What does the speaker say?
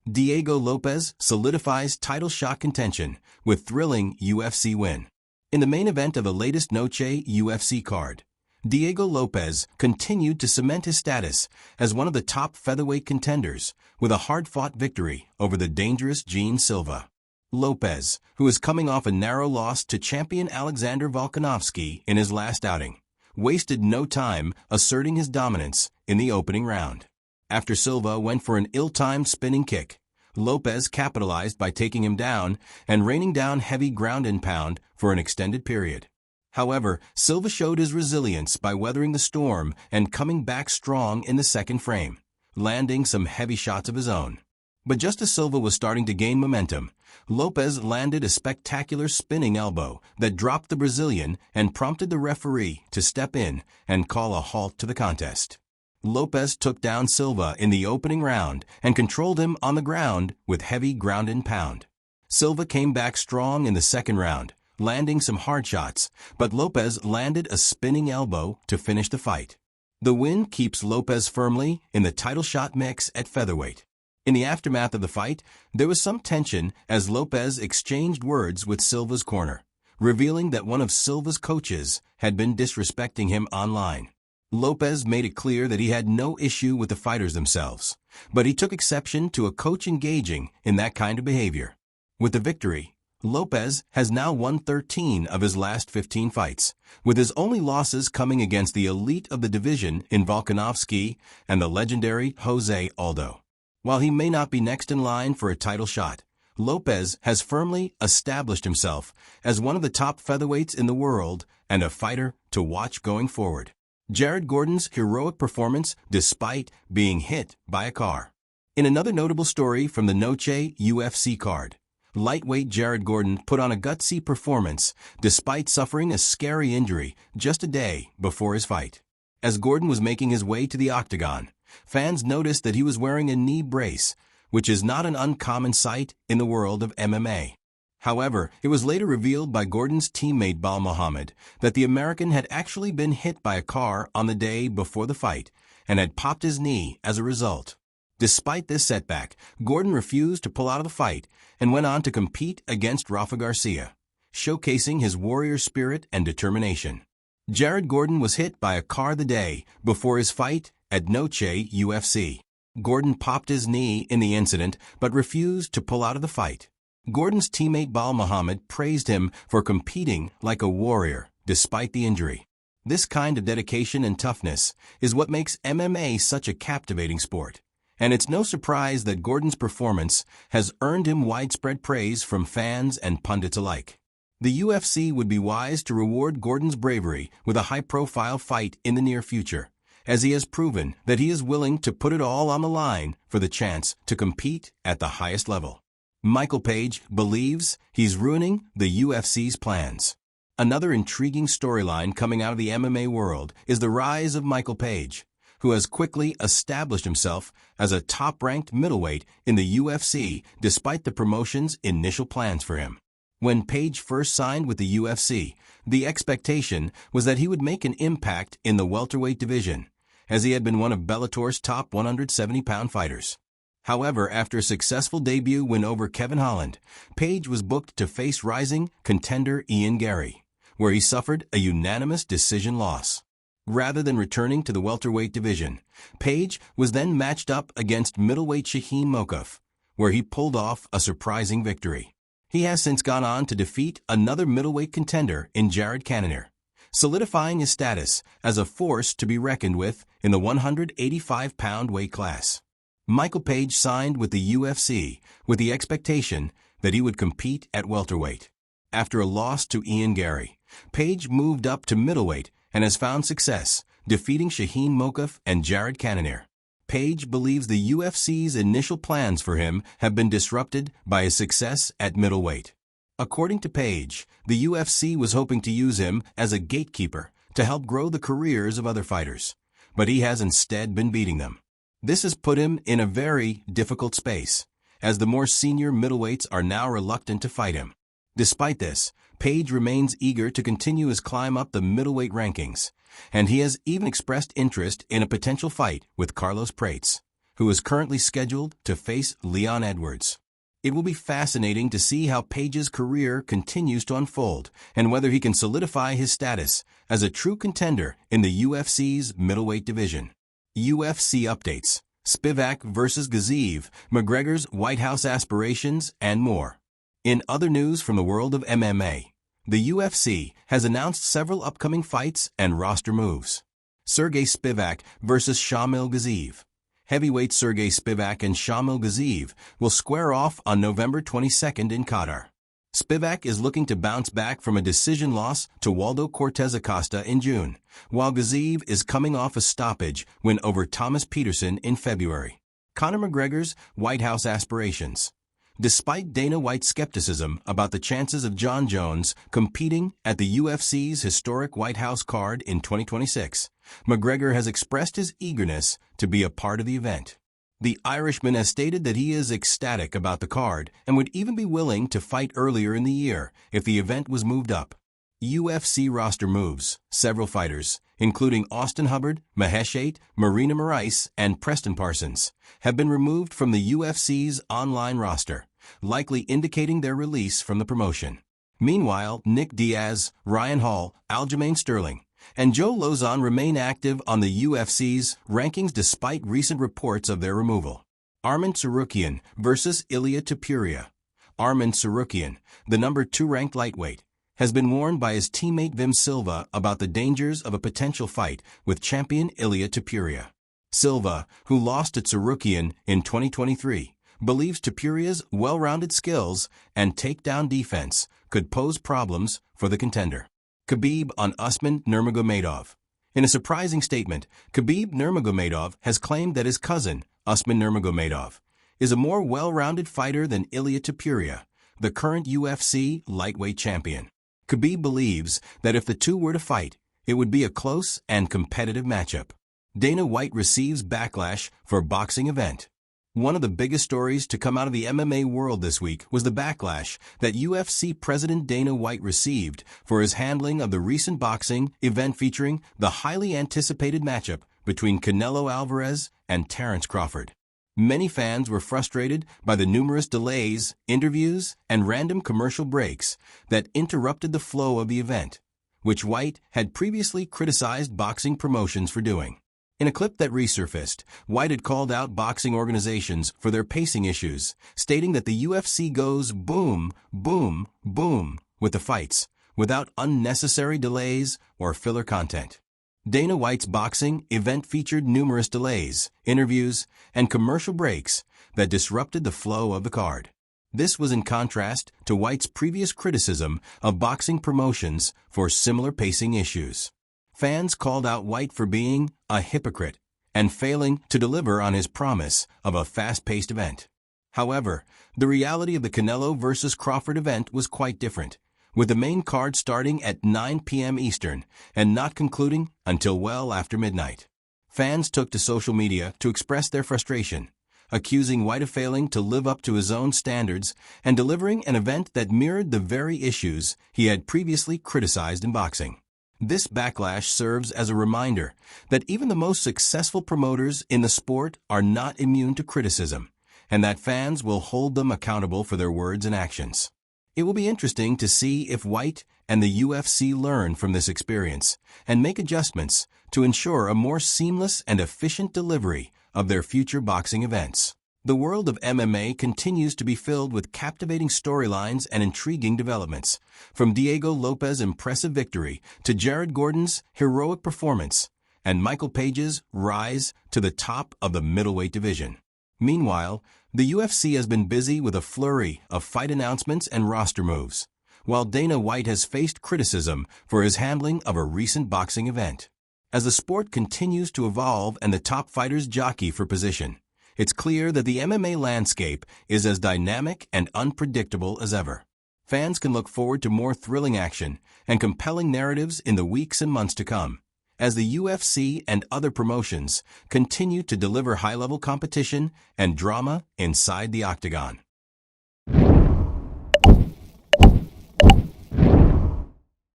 Diego Lopes solidifies title shot contention with thrilling UFC win. In the main event of the latest Noche UFC card, Diego Lopes continued to cement his status as one of the top featherweight contenders with a hard-fought victory over the dangerous Gene Silva. Lopes, who is coming off a narrow loss to champion Alexander Volkanovski in his last outing, wasted no time asserting his dominance in the opening round. After Silva went for an ill-timed spinning kick, Lopes capitalized by taking him down and raining down heavy ground and pound for an extended period. However, Silva showed his resilience by weathering the storm and coming back strong in the second frame, landing some heavy shots of his own. But just as Silva was starting to gain momentum, Lopes landed a spectacular spinning elbow that dropped the Brazilian and prompted the referee to step in and call a halt to the contest. Lopes took down Silva in the opening round and controlled him on the ground with heavy ground and pound. Silva came back strong in the second round, landing some hard shots, but Lopes landed a spinning elbow to finish the fight. The win keeps Lopes firmly in the title shot mix at featherweight. In the aftermath of the fight, there was some tension as Lopes exchanged words with Silva's corner, revealing that one of Silva's coaches had been disrespecting him online. Lopes made it clear that he had no issue with the fighters themselves, but he took exception to a coach engaging in that kind of behavior. With the victory, Lopes has now won 13 of his last 15 fights, with his only losses coming against the elite of the division in Volkanovski and the legendary Jose Aldo. While he may not be next in line for a title shot, Lopes has firmly established himself as one of the top featherweights in the world and a fighter to watch going forward. Jared Gordon's heroic performance despite being hit by a car. In another notable story from the Noche UFC card, lightweight Jared Gordon put on a gutsy performance despite suffering a scary injury just a day before his fight. As Gordon was making his way to the octagon, fans noticed that he was wearing a knee brace, which is not an uncommon sight in the world of MMA. However, it was later revealed by Gordon's teammate Bal Muhammad that the American had actually been hit by a car on the day before the fight and had popped his knee as a result. Despite this setback, Gordon refused to pull out of the fight and went on to compete against Rafa Garcia, showcasing his warrior spirit and determination. Jared Gordon was hit by a car the day before his fight at Noche UFC. Gordon popped his knee in the incident but refused to pull out of the fight. Gordon's teammate Bal Muhammad praised him for competing like a warrior despite the injury. This kind of dedication and toughness is what makes MMA such a captivating sport, and it's no surprise that Gordon's performance has earned him widespread praise from fans and pundits alike. The UFC would be wise to reward Gordon's bravery with a high-profile fight in the near future, as he has proven that he is willing to put it all on the line for the chance to compete at the highest level. Michael Page believes he's ruining the UFC's plans. Another intriguing storyline coming out of the MMA world is the rise of Michael Page, who has quickly established himself as a top-ranked middleweight in the UFC despite the promotion's initial plans for him. When Page first signed with the UFC, the expectation was that he would make an impact in the welterweight division, as he had been one of Bellator's top 170-pound fighters. However, after a successful debut win over Kevin Holland, Page was booked to face rising contender Ian Gary, where he suffered a unanimous decision loss. Rather than returning to the welterweight division, Page was then matched up against middleweight Shaheen Mokaev, where he pulled off a surprising victory. He has since gone on to defeat another middleweight contender in Jared Cannonier, solidifying his status as a force to be reckoned with in the 185-pound weight class. Michael Page signed with the UFC with the expectation that he would compete at welterweight. After a loss to Ian Gary, Page moved up to middleweight and has found success, defeating Shaheen Mokaev and Jared Cannonier. Page believes the UFC's initial plans for him have been disrupted by his success at middleweight. According to Page, the UFC was hoping to use him as a gatekeeper to help grow the careers of other fighters, but he has instead been beating them. This has put him in a very difficult space, as the more senior middleweights are now reluctant to fight him. Despite this, Page remains eager to continue his climb up the middleweight rankings, and he has even expressed interest in a potential fight with Carlos Prates, who is currently scheduled to face Leon Edwards. It will be fascinating to see how Page's career continues to unfold and whether he can solidify his status as a true contender in the UFC's middleweight division. UFC updates: Spivak vs. Gaziev, McGregor's White House aspirations, and more. In other news from the world of MMA, the UFC has announced several upcoming fights and roster moves. Sergey Spivak vs. Shamil Gaziev. Heavyweight Sergey Spivak and Shamil Gaziev will square off on November 22nd in Qatar. Spivak is looking to bounce back from a decision loss to Waldo Cortez Acosta in June, while Gaziev is coming off a stoppage win over Thomas Peterson in February. Conor McGregor's White House aspirations. Despite Dana White's skepticism about the chances of Jon Jones competing at the UFC's historic White House card in 2026, McGregor has expressed his eagerness to be a part of the event. The Irishman has stated that he is ecstatic about the card and would even be willing to fight earlier in the year if the event was moved up. UFC roster moves. Several fighters, including Austin Hubbard, Mahesh Tate, Marina Moraes, and Preston Parsons, have been removed from the UFC's online roster, likely indicating their release from the promotion. Meanwhile, Nick Diaz, Ryan Hall, Aljamain Sterling, and Joe Lauzon remain active on the UFC's rankings despite recent reports of their removal. Arman Tsarukyan vs. Ilia Topuria. Arman Tsarukyan, the number 2 ranked lightweight, has been warned by his teammate Vim Silva about the dangers of a potential fight with champion Ilia Topuria. Silva, who lost to Tsarukyan in 2023, believes Topuria's well-rounded skills and takedown defense could pose problems for the contender. Khabib on Usman Nurmagomedov. In a surprising statement, Khabib Nurmagomedov has claimed that his cousin, Usman Nurmagomedov, is a more well-rounded fighter than Ilia Topuria, the current UFC lightweight champion. Khabib believes that if the two were to fight, it would be a close and competitive matchup. Dana White receives backlash for boxing event. One of the biggest stories to come out of the MMA world this week was the backlash that UFC President Dana White received for his handling of the recent boxing event featuring the highly anticipated matchup between Canelo Alvarez and Terence Crawford. Many fans were frustrated by the numerous delays, interviews, and random commercial breaks that interrupted the flow of the event, which White had previously criticized boxing promotions for doing. In a clip that resurfaced, White had called out boxing organizations for their pacing issues, stating that the UFC goes boom, boom, boom with the fights, without unnecessary delays or filler content. Dana White's boxing event featured numerous delays, interviews, and commercial breaks that disrupted the flow of the card. This was in contrast to White's previous criticism of boxing promotions for similar pacing issues. Fans called out White for being a hypocrite and failing to deliver on his promise of a fast-paced event. However, the reality of the Canelo vs. Crawford event was quite different, with the main card starting at 9 p.m. Eastern and not concluding until well after midnight. Fans took to social media to express their frustration, accusing White of failing to live up to his own standards and delivering an event that mirrored the very issues he had previously criticized in boxing. This backlash serves as a reminder that even the most successful promoters in the sport are not immune to criticism, and that fans will hold them accountable for their words and actions. It will be interesting to see if White and the UFC learn from this experience and make adjustments to ensure a more seamless and efficient delivery of their future boxing events. The world of MMA continues to be filled with captivating storylines and intriguing developments, from Diego Lopes' impressive victory to Jared Gordon's heroic performance and Michael Page's rise to the top of the middleweight division. Meanwhile, the UFC has been busy with a flurry of fight announcements and roster moves, while Dana White has faced criticism for his handling of a recent boxing event. As the sport continues to evolve and the top fighters jockey for position, it's clear that the MMA landscape is as dynamic and unpredictable as ever. Fans can look forward to more thrilling action and compelling narratives in the weeks and months to come, as the UFC and other promotions continue to deliver high-level competition and drama inside the octagon.